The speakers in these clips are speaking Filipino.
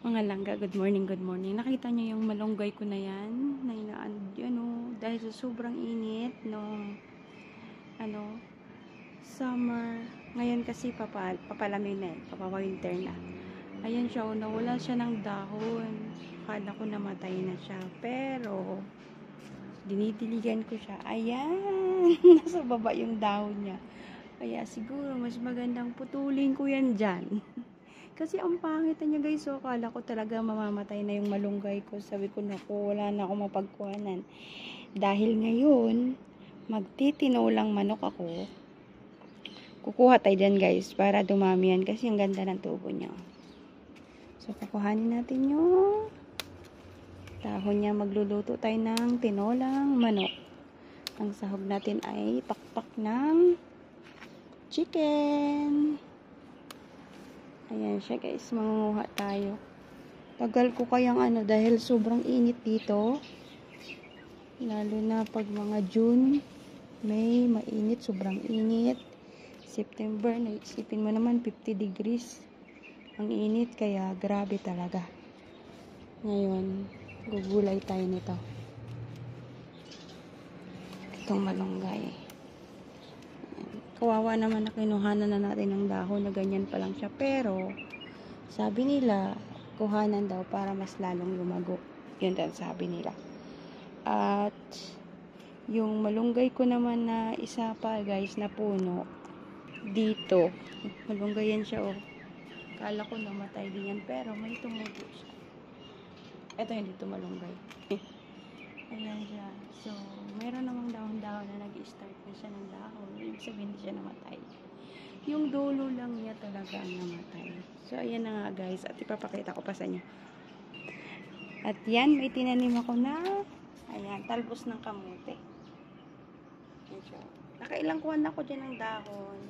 Mga langga, good morning, good morning. Nakita niyo yung malunggay ko na yan? Na dahil sa sobrang init no summer. Ngayon kasi papalamig na papa-winter na. Ayan siya, nawala siya ng dahon. Akala ko namatay na siya. Pero, dinidiligan ko siya. Ayan! Nasa baba yung dahon niya. Kaya siguro, mas magandang putulin ko yan dyan. Kasi ang pangit niya guys, so akala ko talaga mamamatay na yung malunggay ko. Sabi ko, naku, wala na akong mapagkuhanan. Dahil ngayon, magtitinolang manok ako. Kukuha tayo dyan guys, para dumami yan. Kasi ang ganda ng tubo niya. So, kukuhanin natin yung dahon niya. Magluluto tayo ng tinolang manok. Ang sahog natin ay pakpak ng chicken. Ayan siya guys, mangunguha tayo. Tagal ko kayang dahil sobrang init dito. Lalo na pag mga June, May, mainit, sobrang init. September, naisipin mo naman 50 degrees. Ang init, kaya grabe talaga. Ngayon, gugulay tayo nito. Itong malunggay. Kawawa naman na kinuhanan na natin ng dahon na ganyan pa lang siya. Pero, sabi nila, kuhanan daw para mas lalong lumago. Yun daw sabi nila. At, yung malunggay ko naman na isa pa guys na puno, dito. Malunggay yan siya oh. Kala ko namatay din yan. Pero, may tumubo siya. Ito yung dito malunggay. Ayan siya. So, meron namang dahon-dahon na nag-start na siya ng dahon. Ibig sabihin, hindi siya namatay. Yung dulo lang niya talaga ang namatay. So, ayan na nga guys. At ipapakita ko pa sa inyo. At yan, may tinanim ako na, ayan, talbos ng kamote. Ayan siya. Nakailang kuwan ako dyan ng dahon.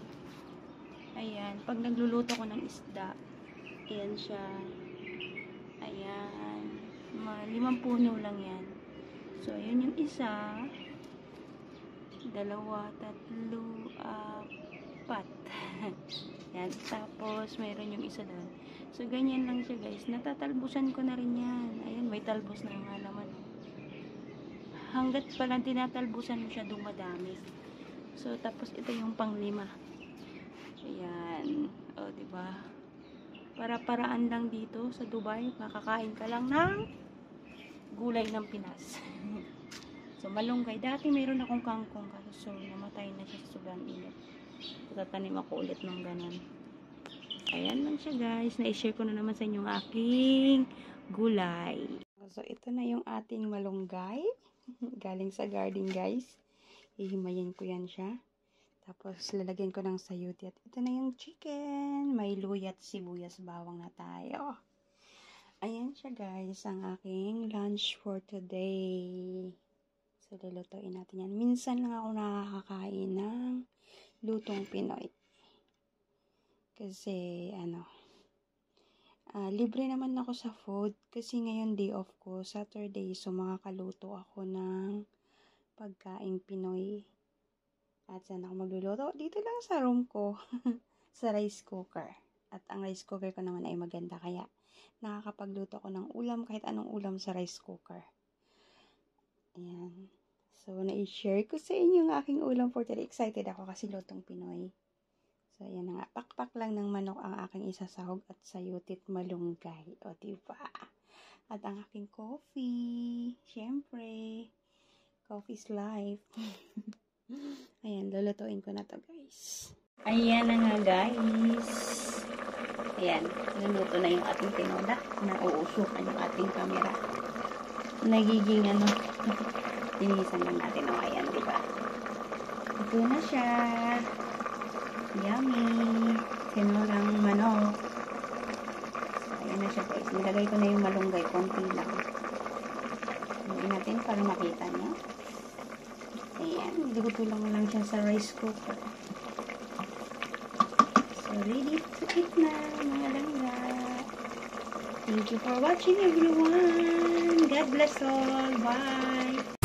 Ayan, pag nagluluto ko ng isda, ayan siya. Ayan. 5 puno lang yan. So, yun yung isa, 2, 3, 4. Yan. Tapos, mayroon yung isa doon. So, ganyan lang siya guys. Natatalbusan ko na rin yan. Ayan, may talbos na nga naman. Hanggat pala tinatalbusan mo siya, dumadami. So, tapos ito yung pang-5. Ayan. O, diba? Para-paraan lang dito sa Dubai. Makakain ka lang ng gulay ng Pinas. So, malunggay. Dati mayroon akong kangkong kaso namatay na siya sa sobrang init. Tatanim ako ulit ng ganun. Ayan lang siya guys. Na-share ko na naman sa inyo ang aking gulay. So, ito na yung ating malunggay. Galing sa garden guys. Ihimayin ko yan siya. Tapos, lalagyan ko ng sayuti. At ito na yung chicken. May luya at sibuyas bawang na tayo. Ayan siya guys, ang aking lunch for today. So, lulutuin natin yan. Minsan lang ako nakakakain ng lutong Pinoy. Kasi, libre naman ako sa food. Kasi ngayon day off ko, Saturday. So, makakaluto ako ng pagkain Pinoy. At saan ako magluluto? Dito lang sa room ko. Sa rice cooker. At ang rice cooker ko naman ay maganda. Kaya, nakakapagluto ako ng ulam, kahit anong ulam sa rice cooker. Ayan. So, na-share ko sa inyo ang aking ulam for today. Excited ako kasi lutong Pinoy. So, ayan na nga. Pakpak lang ng manok ang aking isasahog at sayutit malunggay. O, diba? At ang aking coffee. Siyempre. Coffee's life. Ayan, lulutuin ko na to guys. Ayan na nga guys. Ayan, luluto na yung ating tinola. Nauusukan yung ating camera. Nagiging tinisan lang natin. O, ayan, diba? Ito na siya. Yummy. Tinolang manok. So, ayan na siya guys. Nilagay ko na yung malunggay. Konti lang. Nilagay natin para makita nyo. Ayan, niluto lang siya sa rice cooker. So, ready to eat na, mga langga. Thank you for watching, everyone. God bless all. Bye.